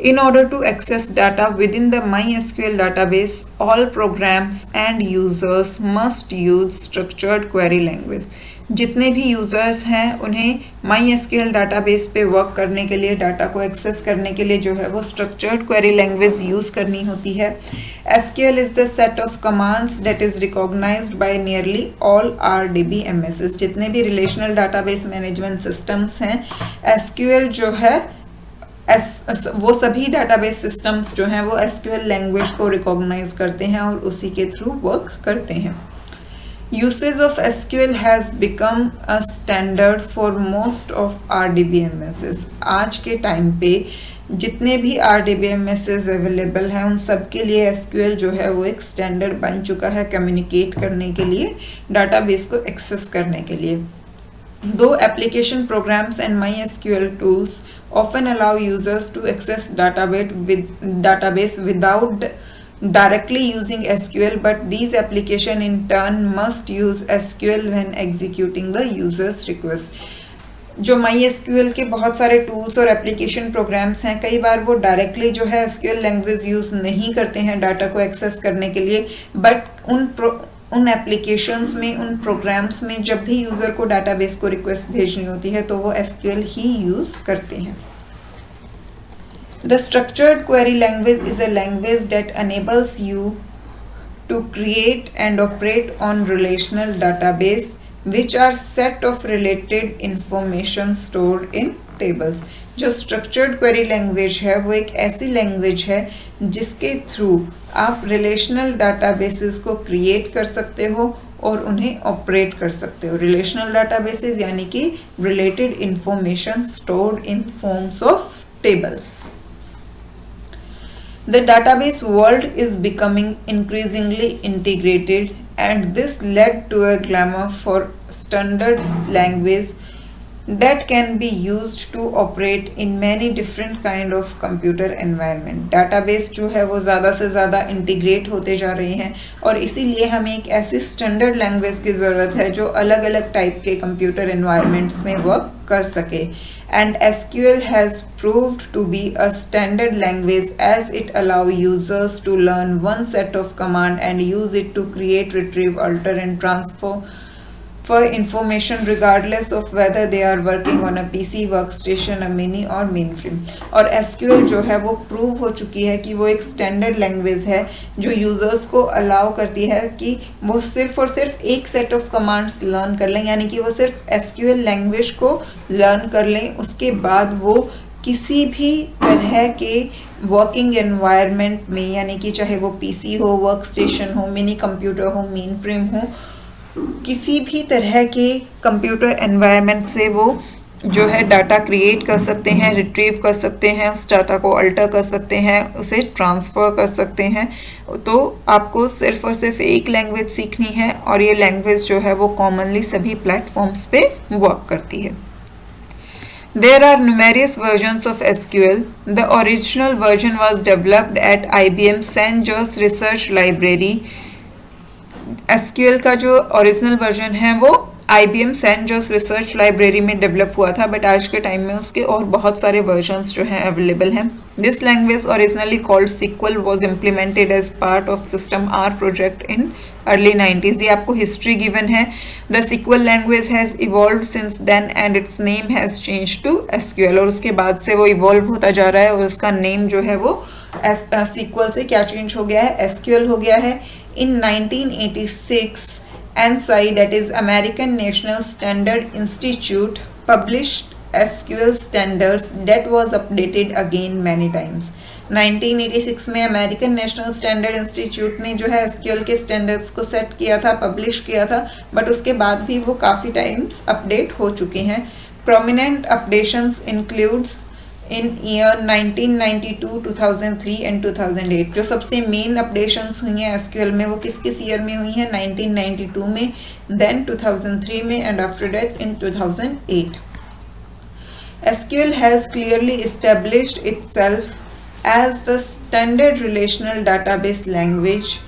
In order to access data within the MySQL database, all programs and users must use structured query language. जितने भी users हैं उन्हें MySQL database पे वर्क करने के लिए, डाटा को एक्सेस करने के लिए जो है वो स्ट्रक्चर्ड क्वेरी लैंग्वेज यूज़ करनी होती है। SQL is the set of commands that is recognized by nearly all RDBMSs. जितने भी रिलेशनल डाटाबेस मैनेजमेंट सिस्टम्स हैं, SQL जो है वो सभी डाटाबेस सिस्टम्स जो हैं वो SQL लैंग्वेज को रिकॉग्नाइज करते हैं और उसी के थ्रू वर्क करते हैं। Usage of SQL has become a standard for most of RDBMSs. आज के टाइम पे जितने भी RDBMSs अवेलेबल हैं उन सब के लिए SQL जो है वो एक स्टैंडर्ड बन चुका है कम्युनिकेट करने के लिए, डाटाबेस को एक्सेस करने के लिए। Though application programs and MySQL tools often allow users to access database without directly using SQL, but these applications in turn must use SQL when executing the user's request. जो MySQL के बहुत सारे tools और application programs हैं, कई बार वो directly जो है SQL लैंग्वेज यूज़ नहीं करते हैं डाटा को एक्सेस करने के लिए, बट उन एप्लीकेशंस में, उन प्रोग्राम्स में जब भी यूज़र को डाटाबेस को रिक्वेस्ट भेजनी होती है तो वो SQL ही यूज़ करते हैं। The structured query language is a language that enables you to create and operate on relational database, which are set of related information stored in tables. जो structured query language है वो एक ऐसी language है जिसके through आप relational databases को create कर सकते हो और उन्हें ऑपरेट कर सकते हो। रिलेशनल डाटाबेसेस यानी कि related information stored in forms of tables. The database world is becoming increasingly integrated, and this led to a clamor for standard language that can be used to operate in many different kind of computer environment. Database जो है वो ज़्यादा से ज़्यादा integrate होते जा रहे हैं और इसीलिए हमें एक ऐसी स्टैंडर्ड लैंग्वेज की ज़रूरत है जो अलग अलग टाइप के कंप्यूटर एनवायरनमेंट्स में वर्क कर सके। And SQL has proved to be a standard language as it allows users to learn one set of command and use it to create, retrieve, alter and transfer information regardless of whether they are working on a PC, workstation, a mini or mainframe. और SQL जो है वो prove हो चुकी है कि वो एक स्टैंडर्ड लैंग्वेज है जो यूज़र्स को अलाउ करती है कि वो सिर्फ और सिर्फ एक सेट ऑफ कमांड्स लर्न कर लें, यानी कि वो सिर्फ SQL लैंग्वेज को लर्न कर लें, उसके बाद वो किसी भी तरह के वर्किंग एनवायरनमेंट में, यानी कि चाहे वो PC हो, वर्कस्टेशन हो, मिनी कंप्यूटर हो, मेन फ्रेम हो, किसी भी तरह के कंप्यूटर एनवायरनमेंट से वो जो है डाटा क्रिएट कर सकते हैं, रिट्रीव कर सकते हैं, उस डाटा को अल्टर कर सकते हैं, उसे ट्रांसफ़र कर सकते हैं। तो आपको सिर्फ और सिर्फ एक लैंग्वेज सीखनी है और ये लैंग्वेज जो है वो कॉमनली सभी प्लेटफॉर्म्स पे वर्क करती है। There are numerous versions of SQL. The original version was developed at IBM St. George Research Library. SQL का जो ओरिजिनल वर्जन है वो IBM San Jose research library में डेवलप हुआ था, बट आज के टाइम में उसके और बहुत सारे वर्जन्स जो हैं अवेलेबल हैं। This language originally called SQL was implemented as part of system R project in early 90s। ये आपको हिस्ट्री गिवन है। The SQL language has evolve since then and its name has change to SQL। और उसके बाद से वो evolve होता जा रहा है और उसका नेम जो है वो SQL से क्या चेंज हो गया है, SQL हो गया है। इन 1986 ANSI, that is American National Standard Institute, published SQL standards that was updated again many times. 1986 में अमेरिकन नेशनल स्टैंडर्ड इंस्टीट्यूट ने जो है SQL के स्टैंडर्ड्स को सेट किया था, पब्लिश किया था, बट उसके बाद भी वो काफ़ी टाइम्स अपडेट हो चुके हैं। Prominent updations includes in year 1992, 2003 and 2008। जो सबसे मेन अपडेशंस हुई हैं SQL में वो किस किस ईयर में हुई हैं? 1992 में, देन 2003 में and after that in 2008। SQL has clearly established itself as the standard relational database language।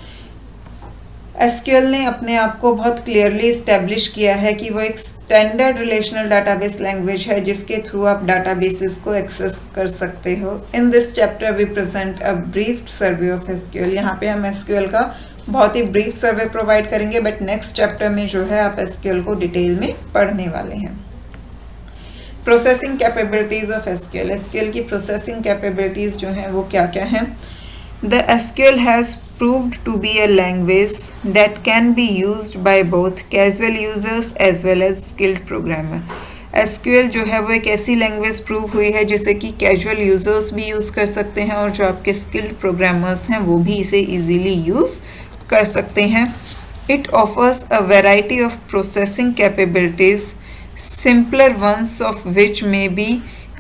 SQL ने अपने आप को बहुत क्लियरली इस्टेब्लिश किया है कि वो एक स्टैंडर्ड रिलेशनल डाटाबेस लैंग्वेज है जिसके थ्रू आप डाटाबेसेस को एक्सेस कर सकते हो। In this chapter we present a brief survey of SQL। यहाँ पे हम SQL का बहुत ही ब्रीफ सर्वे प्रोवाइड करेंगे, बट नेक्स्ट चैप्टर में जो है आप SQL को डिटेल में पढ़ने वाले हैं। प्रोसेसिंग कैपेबिलिटीज ऑफ SQL की प्रोसेसिंग कैपेबिलिटीज जो हैं वो क्या क्या हैं? The SQL has proved to be a language that can be used by both casual users as well as skilled programmer। SQL जो है वो एक ऐसी लैंग्वेज प्रूव हुई है जिसे कि कैजुअल यूजर्स भी यूज़ कर सकते हैं और जो आपके स्किल्ड प्रोग्रामर्स हैं वो भी इसे इजीली यूज़ कर सकते हैं। It offers a variety of processing capabilities, simpler ones of which may be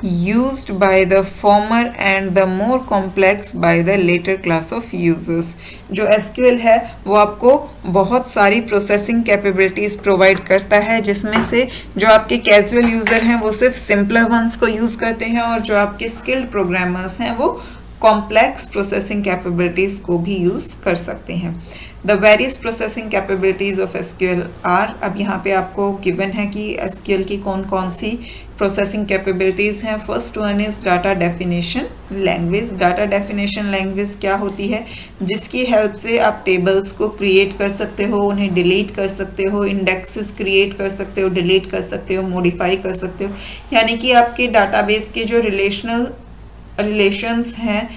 used by the former and the more complex by the later class of users। जो SQL है वो आपको बहुत सारी प्रोसेसिंग कैपेबिलिटीज़ प्रोवाइड करता है, जिसमें से जो आपके कैजुअल यूज़र हैं वो सिर्फ सिंपलर वंस को यूज़ करते हैं और जो आपके स्किल्ड प्रोग्रामर्स हैं वो कॉम्प्लेक्स प्रोसेसिंग कैपेबिलिटीज़ को भी यूज़ कर सकते हैं। The various processing capabilities of SQL are, अब यहाँ पे आपको गिवन है कि SQL की कौन कौन सी प्रोसेसिंग कैपेबिलिटीज़ हैं। First one is data definition language. Data definition language क्या होती है? जिसकी हेल्प से आप टेबल्स को क्रिएट कर सकते हो, उन्हें डिलीट कर सकते हो, इंडेक्सेस क्रिएट कर सकते हो, डिलीट कर सकते हो, मॉडिफाई कर सकते हो। यानी कि आपके डाटाबेस के जो रिलेशंस हैं,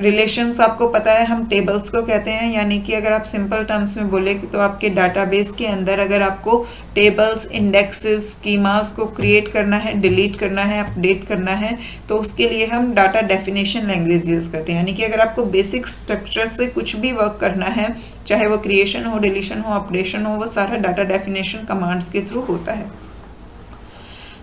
रिलेशंस आपको पता है हम टेबल्स को कहते हैं। यानी कि अगर आप सिंपल टर्म्स में बोले तो आपके डाटाबेस के अंदर अगर आपको टेबल्स, इंडेक्सेस, स्कीमास को क्रिएट करना है, डिलीट करना है, अपडेट करना है, तो उसके लिए हम डाटा डेफिनेशन लैंग्वेज यूज़ करते हैं। यानी कि अगर आपको बेसिक स्ट्रक्चर से कुछ भी वर्क करना है, चाहे वो क्रिएशन हो, डिलीशन हो, अपडेशन हो, वो सारा डाटा डेफिनेशन कमांड्स के थ्रू होता है।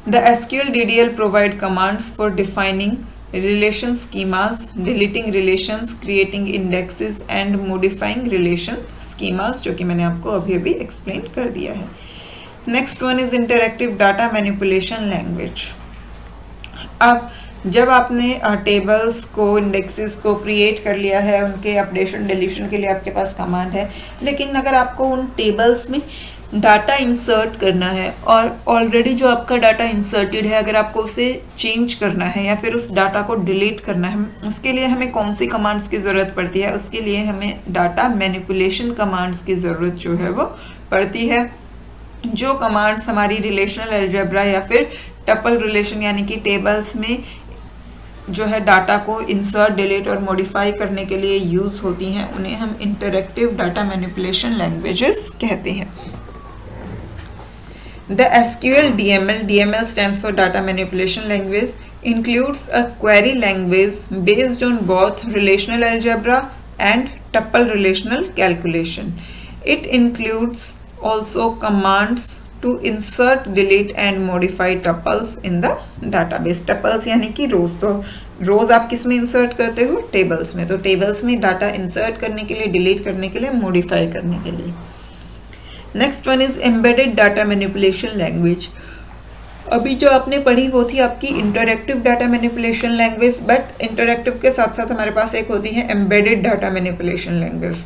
The SQL DDL provide commands for defining relation schemas, deleting relations, creating indexes and modifying relation schemas, जो कि मैंने आपको अभी अभी एक्सप्लेन कर दिया है। Next one is interactive data manipulation language. अब जब आपने टेबल्स को, इंडेक्सेस को क्रिएट कर लिया है, उनके अपडेशन डिलीशन के लिए आपके पास कमांड है, लेकिन अगर आपको उन टेबल्स में डाटा इंसर्ट करना है और ऑलरेडी जो आपका डाटा इंसर्टेड है अगर आपको उसे चेंज करना है या फिर उस डाटा को डिलीट करना है, उसके लिए हमें कौन सी कमांड्स की ज़रूरत पड़ती है? उसके लिए हमें डाटा मैनिपुलेशन कमांड्स की ज़रूरत जो है वो पड़ती है। जो कमांड्स हमारी रिलेशनल अलजेब्रा या फिर टपल रिलेशन यानी कि टेबल्स में जो है डाटा को इंसर्ट, डिलीट और मॉडिफाई करने के लिए यूज़ होती हैं, उन्हें हम इंटरैक्टिव डाटा मैनिपुलेशन लैंग्वेजेस कहते हैं। The SQL DML stands for Data Manipulation Language, includes a query language based on both relational algebra and tuple relational calculation. It includes also commands to insert, delete and modify tuples in the database. Tuples यानी कि रोज, तो रोज आप किस में insert करते हो? Tables में। तो टेबल्स में डाटा इंसर्ट करने के लिए, डिलीट करने के लिए, मॉडिफाई करने के लिए। Next one is embedded data manipulation language. अभी जो आपने पढ़ी वो थी आपकी interactive data manipulation language, but interactive के साथ साथ हमारे पास एक होती है embedded data manipulation language.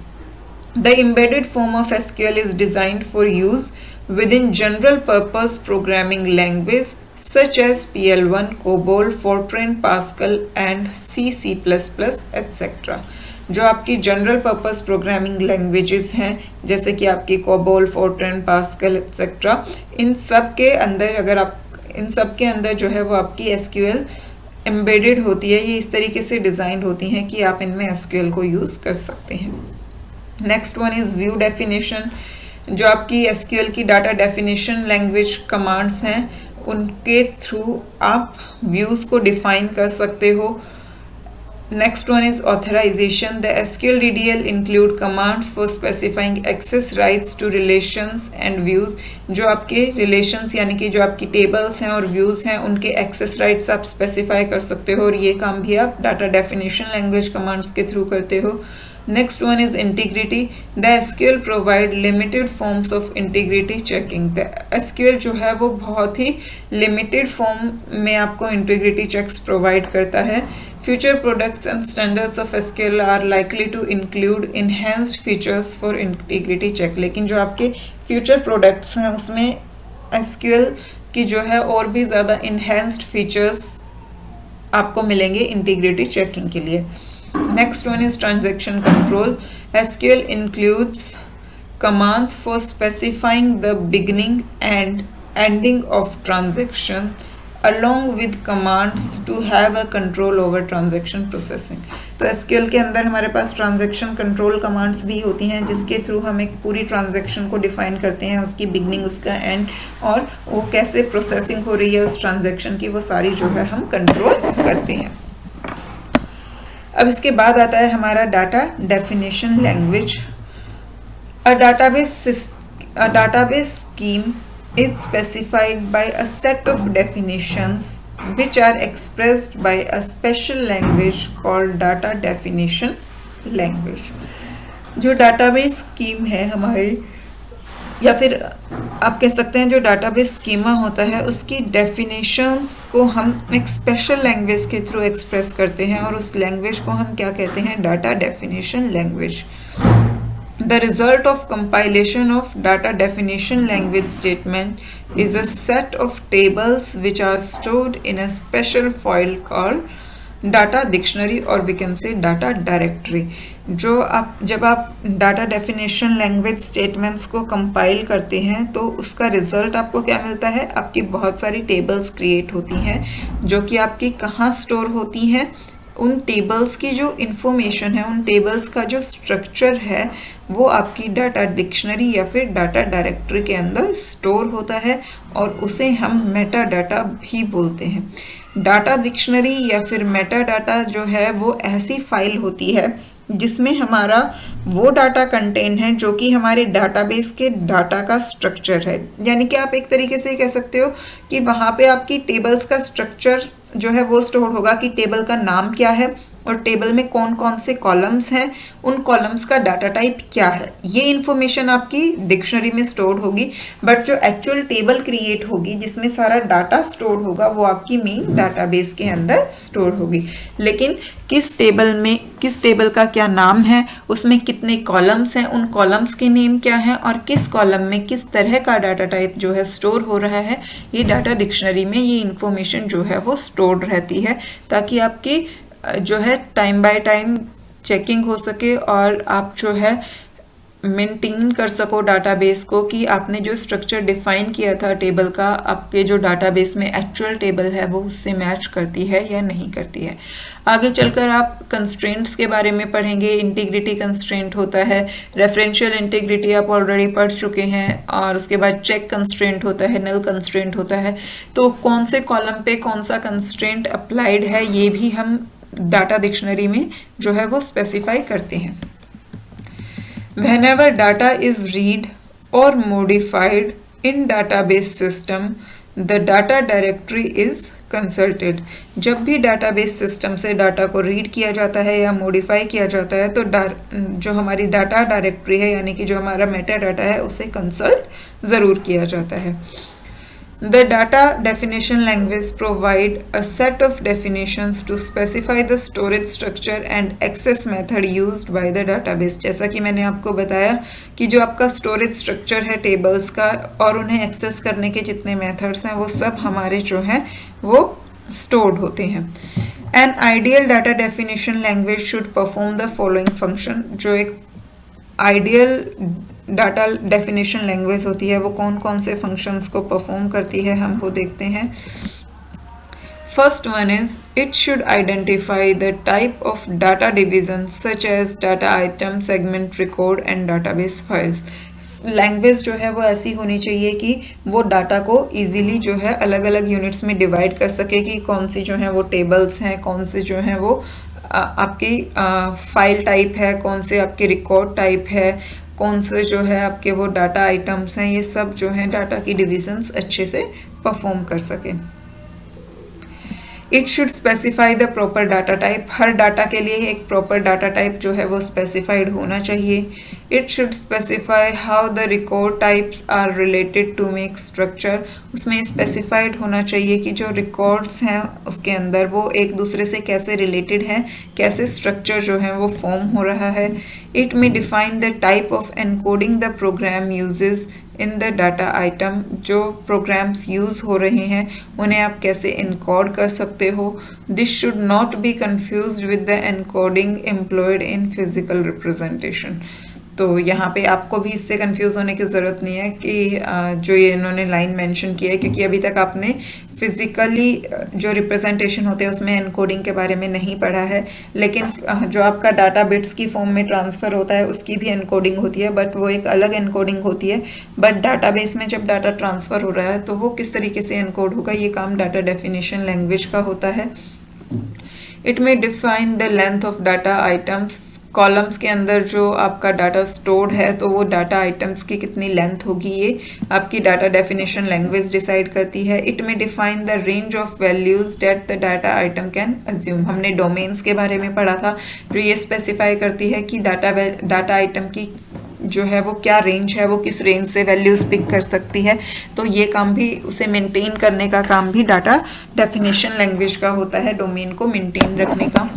The embedded form of SQL is designed for use within general purpose programming language such as PL1, COBOL, Fortran, Pascal and C++, etc. जो आपकी general purpose programming languages हैं जैसे कि आपकी COBOL, Fortran, pascal etcetera, इन सब के अंदर जो है वो आपकी एसक्यूएल एम्बेडेड होती है। ये इस तरीके से डिज़ाइन होती हैं कि आप इनमें एसक्यूएल को यूज़ कर सकते हैं। Next one is view definition. जो आपकी एसक्यूएल की डाटा डेफिनेशन लैंग्वेज कमांड्स हैं उनके थ्रू आप व्यूज़ को डिफाइन कर सकते हो। Next one is authorization. The SQL DDL include commands for specifying access rights to relations and views. जो आपके relations यानी कि जो आपकी tables हैं और views हैं उनके access rights आप specify कर सकते हो और ये काम भी आप data definition language commands के through करते हो। Next one is integrity. The SQL provide limited forms of integrity checking. The SQL जो है वो बहुत ही limited form में आपको integrity checks provide करता है। Future products and standards of SQL are likely to include enhanced features for integrity check. लेकिन जो आपके future products हैं उसमें SQL की जो है और भी ज़्यादा enhanced features आपको मिलेंगे integrity checking के लिए। Next one is transaction control. SQL includes commands for specifying the beginning and ending of transaction along with commands to have a control over transaction processing. तो SQL के अंदर हमारे पास transaction control commands भी होती हैं जिसके थ्रू हम एक पूरी ट्रांजैक्शन को डिफाइन करते हैं, उसकी बिगनिंग, उसका एंड और वो कैसे प्रोसेसिंग हो रही है उस ट्रांजैक्शन की, वो सारी जो है हम कंट्रोल करते हैं। अब इसके बाद आता है हमारा data definition language. A database scheme is specified by a set of definitions which are expressed by a special language called data definition language. जो database scheme है हमारे, या फिर आप कह सकते हैं जो database schema होता है उसकी definitions को हम एक special language के through express करते हैं और उस language को हम क्या कहते हैं? data definition language. The result of compilation of data definition language statement is a set of tables which are stored in a special file called data dictionary or we can say data directory. जब आप data definition language statements को compile करते हैं तो उसका result आपको क्या मिलता है? आपकी बहुत सारी tables create होती हैं जो कि आपकी कहाँ store होती हैं? उन टेबल्स की जो इन्फॉर्मेशन है, उन टेबल्स का जो स्ट्रक्चर है वो आपकी डाटा डिक्शनरी या फिर डाटा डायरेक्टरी के अंदर स्टोर होता है और उसे हम मेटा डाटा भी बोलते हैं। डाटा डिक्शनरी या फिर मेटा डाटा जो है वो ऐसी फाइल होती है जिसमें हमारा वो डाटा कंटेन है जो कि हमारे डाटाबेस के डाटा का स्ट्रक्चर है। यानी कि आप एक तरीके से कह सकते हो कि वहाँ पे आपकी टेबल्स का स्ट्रक्चर जो है वो स्टोर होगा कि टेबल का नाम क्या है और टेबल में कौन कौन से कॉलम्स हैं, उन कॉलम्स का डाटा टाइप क्या है, ये इन्फॉर्मेशन आपकी डिक्शनरी में स्टोर होगी। बट जो एक्चुअल टेबल क्रिएट होगी जिसमें सारा डाटा स्टोर होगा वो आपकी मेन डाटाबेस के अंदर स्टोर होगी। लेकिन किस टेबल का क्या नाम है, उसमें कितने कॉलम्स हैं, उन कॉलम्स के नेम क्या हैं और किस कॉलम में किस तरह का डाटा टाइप जो है स्टोर हो रहा है, ये डाटा डिक्शनरी में ये इन्फॉर्मेशन जो है वो स्टोर रहती है ताकि आपकी जो है टाइम बाय टाइम चेकिंग हो सके और आप जो है मेंटेन कर सको डाटाबेस को कि आपने जो स्ट्रक्चर डिफाइन किया था टेबल का, आपके जो डाटाबेस में एक्चुअल टेबल है वो उससे मैच करती है या नहीं करती है। आगे चलकर आप कंस्ट्रेंट्स के बारे में पढ़ेंगे। इंटीग्रिटी कंस्ट्रेंट होता है, रेफरेंशियल इंटीग्रिटी आप ऑलरेडी पढ़ चुके हैं, और उसके बाद चेक कंस्ट्रेंट होता है, नल कंस्ट्रेंट होता है। तो कौन से कॉलम पे कौन सा कंस्ट्रेंट अप्लाइड है ये भी हम डाटा डिक्शनरी में जो है वो स्पेसिफाई करते हैं। Whenever data is read or modified in database system, the data directory is consulted. जब भी database system से डाटा को रीड किया जाता है या मॉडिफाई किया जाता है तो जो हमारी डाटा डायरेक्टरी है यानी कि जो हमारा मेटा डाटा है उसे कंसल्ट ज़रूर किया जाता है। The data definition language provide a set of definitions to specify the storage structure and access method used by the database. जैसा कि मैंने आपको बताया कि जो आपका स्टोरेज स्ट्रक्चर है टेबल्स का और उन्हें एक्सेस करने के जितने मेथड्स हैं वो सब हमारे जो हैं वो स्टोर्ड होते हैं. An ideal data definition language should perform the following function. जो एक आइडियल डाटा डेफिनेशन लैंग्वेज होती है वो कौन कौन से फंक्शंस को परफॉर्म करती है हम वो देखते हैं. First one is it should identify the type of data division such as data item, segment, record and database files. Language जो है वो ऐसी होनी चाहिए कि वो डाटा को इजीली जो है अलग अलग यूनिट्स में डिवाइड कर सके कि कौन सी जो है वो टेबल्स हैं, कौन से जो है वो आपकी फाइल टाइप है, कौन से आपके रिकॉर्ड टाइप है, कौन से जो है आपके वो डाटा आइटम्स हैं. ये सब जो है डाटा की डिविजन्स अच्छे से परफॉर्म कर सके. It should specify the proper data type. Her data के लिए एक प्रॉपर डाटा टाइप जो है वो स्पेसिफाइड होना चाहिए. It should specify how the record types are related to make structure. उसमें स्पेसिफाइड होना चाहिए कि जो रिकॉर्ड्स हैं उसके अंदर वो एक दूसरे से कैसे रिलेटेड हैं, कैसे स्ट्रक्चर जो है वो फॉर्म हो रहा है. It may define the type of encoding the program uses in the data item. जो प्रोग्राम्स यूज़ हो रहे हैं उन्हें आप कैसे इनकोड कर सकते हो. This should not be confused with the encoding employed in physical representation. तो यहाँ पे आपको भी इससे कंफ्यूज होने की ज़रूरत नहीं है कि जो ये इन्होंने लाइन मेंशन किया है, क्योंकि अभी तक आपने फिज़िकली जो रिप्रेजेंटेशन होते हैं उसमें एनकोडिंग के बारे में नहीं पढ़ा है. लेकिन जो आपका डाटा बिट्स की फॉर्म में ट्रांसफ़र होता है उसकी भी एनकोडिंग होती है, बट वो एक अलग एनकोडिंग होती है. बट डाटाबेस में जब डाटा ट्रांसफ़र हो रहा है तो वो किस तरीके से एनकोड होगा, ये काम डाटा डेफिनेशन लैंग्वेज का होता है. It may define the length of data items. Columns के अंदर जो आपका डाटा स्टोर्ड है तो वो डाटा आइटम्स की कितनी लेंथ होगी ये आपकी डाटा डेफिनेशन लैंग्वेज डिसाइड करती है. इट में define the range of values that the data item can assume. हमने डोमेन्स के बारे में पढ़ा था जो ये स्पेसिफाई करती है कि डाटा आइटम की जो है वो क्या रेंज है, वो किस रेंज से वैल्यूज पिक कर सकती है. तो ये काम भी उसे मेंटेन करने का काम भी डाटा डेफिनेशन लैंग्वेज का होता है, डोमेन को मेंटेन रखने का.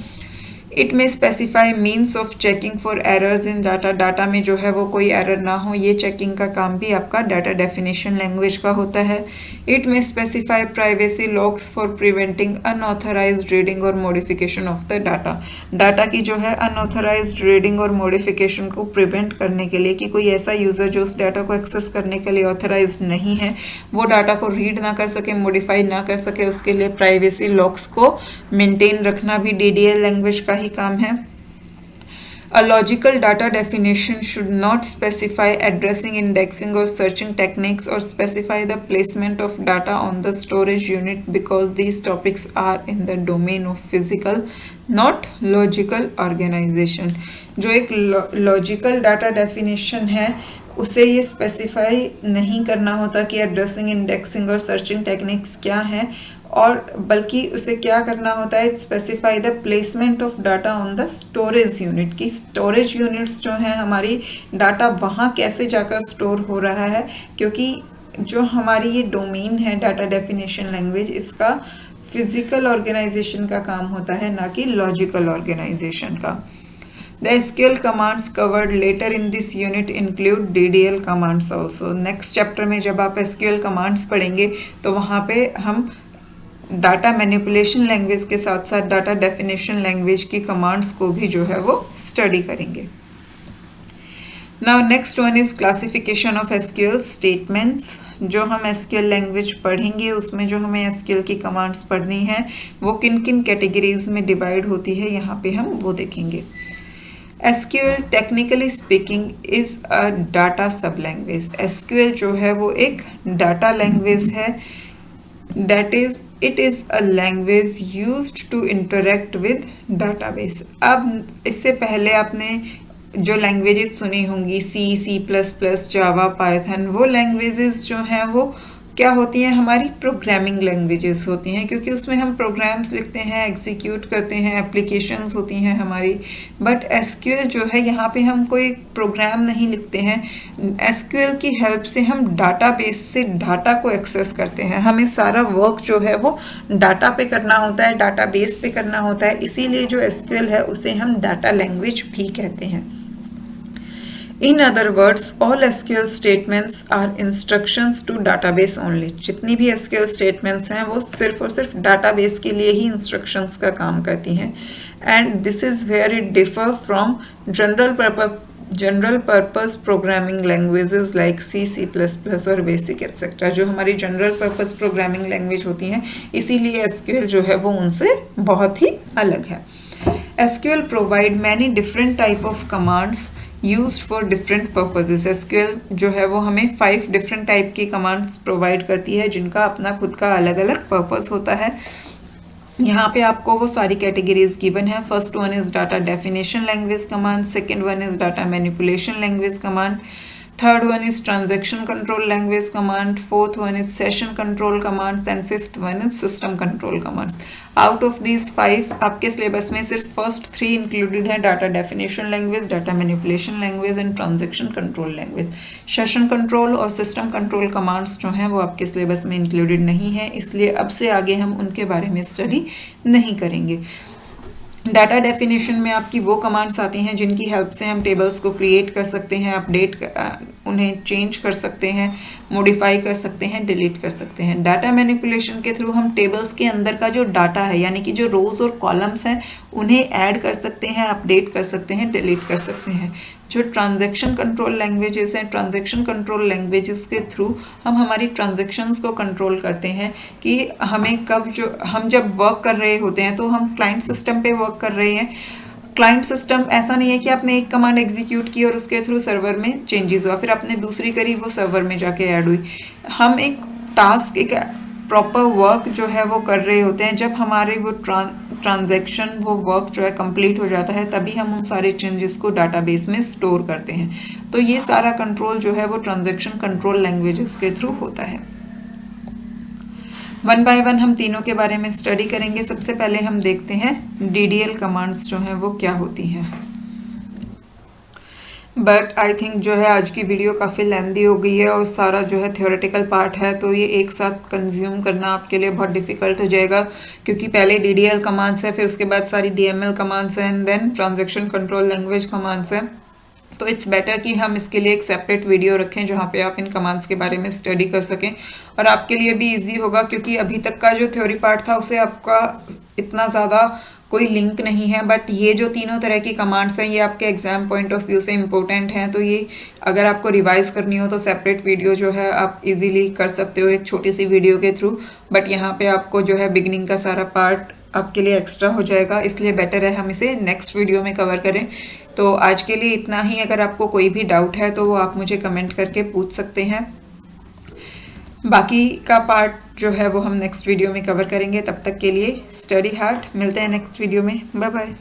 इट में specify means of checking for errors in data. Data में जो है वो कोई एरर ना हो, ये चेकिंग का काम भी आपका डाटा डेफिनेशन लैंग्वेज का होता है. इट में specify privacy locks for preventing unauthorized reading और modification of the data. Data की जो है अनऑथराइज्ड रीडिंग और मॉडिफिकेशन को प्रिवेंट करने के लिए कि कोई ऐसा यूज़र जो उस डाटा को एक्सेस करने के लिए ऑथराइज्ड नहीं है वो डाटा को रीड ना कर सके, मॉडिफाई ना कर सके, उसके लिए प्राइवेसी लॉक्स को मेंटेन रखना भी DDL लैंग्वेज का काम है. A logical data definition should not specify addressing, indexing or searching techniques or specify the placement of data on the storage unit because these topics are in the domain of physical, not logical organization. जो एक logical data definition है उसे ये specify नहीं करना होता कि addressing, indexing और सर्चिंग टेक्निक्स क्या हैं, और बल्कि उसे क्या करना होता है, specify the placement of data on the storage unit. की स्टोरेज यूनिट्स जो हैं हमारी डाटा वहाँ कैसे जाकर स्टोर हो रहा है, क्योंकि जो हमारी ये डोमेन है डाटा डेफिनेशन लैंग्वेज इसका फिजिकल ऑर्गेनाइजेशन का काम होता है, ना कि लॉजिकल ऑर्गेनाइजेशन का. The SQL commands covered later in this unit include DDL commands also. Next chapter में जब आप SQL commands पढ़ेंगे तो वहाँ पे हम डाटा मैनिपुलेशन लैंग्वेज के साथ साथ डाटा डेफिनेशन लैंग्वेज की कमांड्स को भी जो है वो स्टडी करेंगे. Now next one is classification of SQL statements. जो हम SQL लैंग्वेज पढ़ेंगे उसमें जो हमें SQL की कमांड्स पढ़नी है वो किन किन कैटेगरीज में डिवाइड होती है यहाँ पे हम वो देखेंगे. SQL technically speaking is a data sub language. SQL जो है वो एक डाटा लैंग्वेज है. That is it is a language used to interact with database. अब इससे पहले आपने जो लैंग्वेजेस सुनी होंगी C++, जावा, पाइथन, वो लैंग्वेजेस जो हैं वो क्या होती हैं, हमारी प्रोग्रामिंग लैंग्वेजेस होती हैं, क्योंकि उसमें हम प्रोग्राम्स लिखते हैं, एग्जीक्यूट करते हैं, एप्लीकेशंस होती हैं हमारी। बट एसक्यूएल जो है, यहाँ पे हम कोई प्रोग्राम नहीं लिखते हैं। एसक्यूएल की हेल्प से हम डाटाबेस से डाटा को एक्सेस करते हैं। हमें सारा वर्क जो है वो डाटा पे करना होता है, डाटाबेस पे करना होता है, इसीलिए जो एसक्यूएल है उसे हम डाटा लैंग्वेज भी कहते हैं। In other words, all SQL statements are instructions to database only. जितनी भी SQL statements हैं वो सिर्फ और सिर्फ database के लिए ही instructions का काम करती हैं। And this is where it differ from general purpose programming languages like C, C++ और Basic etc. जो हमारी general purpose programming language होती हैं, इसीलिए SQL जो है वो उनसे बहुत ही अलग है। SQL provide many different type of commands used for different purposes. SQL जो है वो हमें 5 different type की commands provide करती है, जिनका अपना खुद का अलग अलग purpose होता है। यहाँ पे आपको वो सारी कैटेगरीज गिवन है। First one is data definition language command, second one is data manipulation language command, third one is transaction control language command, fourth one is session control commands and fifth one is system control commands. Out of these 5 आपके syllabus में सिर्फ first 3 included है, data definition language, data manipulation language and transaction control language. Session control और system control commands जो हैं वो आपके syllabus में इंक्लूडेड नहीं है, इसलिए अब से आगे हम उनके बारे में स्टडी नहीं करेंगे। डाटा डेफिनेशन में आपकी वो कमांड्स आती हैं जिनकी हेल्प से हम टेबल्स को क्रिएट कर सकते हैं, उन्हें चेंज कर सकते हैं, मॉडिफाई कर सकते हैं, डिलीट कर सकते हैं। डाटा मैनिपुलेशन के थ्रू हम टेबल्स के अंदर का जो डाटा है, यानी कि जो रोज और कॉलम्स हैं, उन्हें ऐड कर सकते हैं, अपडेट कर सकते हैं, डिलीट कर सकते हैं। जो ट्रांजैक्शन कंट्रोल लैंग्वेजेस हैं, ट्रांजैक्शन कंट्रोल लैंग्वेजेस के थ्रू हम हमारी ट्रांजैक्शंस को कंट्रोल करते हैं कि हमें हम जब वर्क कर रहे होते हैं तो हम क्लाइंट सिस्टम पे वर्क कर रहे हैं। क्लाइंट सिस्टम ऐसा नहीं है कि आपने एक कमांड एग्जीक्यूट की और उसके थ्रू सर्वर में चेंजेस हुआ, फिर आपने दूसरी करी, वो सर्वर में जाके ऐड हुई। हम एक टास्क, एक प्रॉपर वर्क जो है वो कर रहे होते हैं। जब हमारे वो ट्रांजैक्शन, वो वर्क जो है कंप्लीट हो जाता है, तभी हम उन सारे चेंजेस को डाटाबेस में स्टोर करते हैं। तो ये सारा कंट्रोल जो है वो ट्रांजैक्शन कंट्रोल लैंग्वेजेस के थ्रू होता है। वन बाय वन हम तीनों के बारे में स्टडी करेंगे। सबसे पहले हम देखते हैं DDL कमांड्स जो हैं वो क्या होती हैं। बट आई थिंक जो है आज की वीडियो काफ़ी लेंदी हो गई है और सारा जो है थ्योरेटिकल पार्ट है, तो ये एक साथ कंज्यूम करना आपके लिए बहुत डिफिकल्ट हो जाएगा, क्योंकि पहले DDL कमांड्स है, फिर उसके बाद सारी DML कमांड्स हैं, and then transaction control language commands हैं। तो इट्स बेटर कि हम इसके लिए एक सेपरेट वीडियो रखें जहाँ पे आप इन कमांड्स के बारे में स्टडी कर सकें, और आपके लिए भी इजी होगा, क्योंकि अभी तक का जो थ्योरी पार्ट था उसे आपका इतना ज़्यादा कोई लिंक नहीं है। बट ये जो तीनों तरह की कमांड्स हैं, ये आपके एग्जाम पॉइंट ऑफ व्यू से इम्पोर्टेंट हैं, तो ये अगर आपको रिवाइज करनी हो तो सेपरेट वीडियो जो है आप इजीली कर सकते हो एक छोटी सी वीडियो के थ्रू। बट यहाँ पे आपको जो है बिगिनिंग का सारा पार्ट आपके लिए एक्स्ट्रा हो जाएगा, इसलिए बेटर है हम इसे नेक्स्ट वीडियो में कवर करें। तो आज के लिए इतना ही। अगर आपको कोई भी डाउट है तो वो आप मुझे कमेंट करके पूछ सकते हैं। बाकी का पार्ट जो है वो हम नेक्स्ट वीडियो में कवर करेंगे। तब तक के लिए स्टडी हार्ड। मिलते हैं नेक्स्ट वीडियो में। Bye bye.